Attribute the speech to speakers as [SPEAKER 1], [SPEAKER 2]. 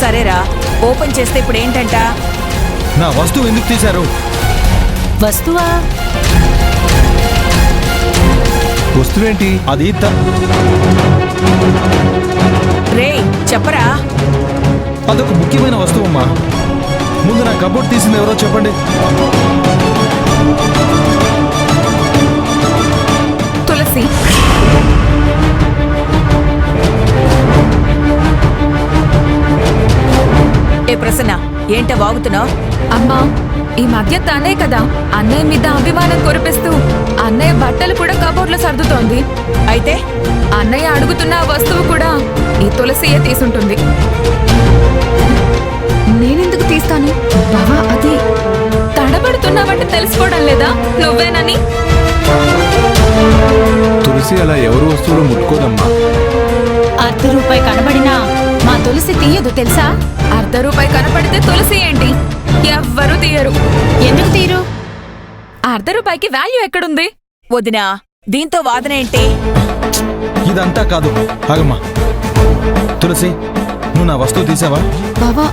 [SPEAKER 1] సరేరా, ఓపెన్ చేస్తే ఇప్పుడు ఏంటంట?
[SPEAKER 2] నా వస్తువు ఎందుకు తీశారు?
[SPEAKER 3] వస్తువా?
[SPEAKER 2] వస్తువేంటి అది?
[SPEAKER 1] రే చెప్పరా.
[SPEAKER 2] అదొక ముఖ్యమైన వస్తువమ్మా. ముందు నా కబోర్డ్ తీసింది ఎవరో చెప్పండి.
[SPEAKER 1] తులసి. ఏ ప్రసన్న, ఏంట వాగుతున్నావు?
[SPEAKER 4] అమ్మా, ఈ మధ్య తనే కదా అన్నయ్య మీద అభిమానం కురిపిస్తూ అన్నయ్య బట్టలు కూడా కబోర్డ్లో సర్దుతోంది.
[SPEAKER 1] అయితే
[SPEAKER 4] అన్నయ్య అడుగుతున్న ఆ వస్తువు కూడా ఈ తులసియే తీసుంటుంది. నేనెందుకు తీస్తాను బావా? అది తడబడుతున్నావంటే తెలుసుకోవడం లేదా నువ్వేనని?
[SPEAKER 2] తులసి అలా ఎవరు వస్తువులు ముట్టుకోదమ్మా.
[SPEAKER 3] ₹1 కనబడినా మా తులసి తీయదు తెలుసా?
[SPEAKER 4] ₹1 కనపడితే తులసి ఏంటి? ఎవ్వరూ తీయరు.
[SPEAKER 3] ఎందుకు తీరు?
[SPEAKER 4] ₹1 వాల్యూ ఎక్కడుంది?
[SPEAKER 1] వదినా, దీంతో వాదన ఏంటి?
[SPEAKER 2] ఇదంతా కాదు. ఆగమ్మా. తులసి, నువ్వు నా వస్తువు తీసావా?
[SPEAKER 3] బావా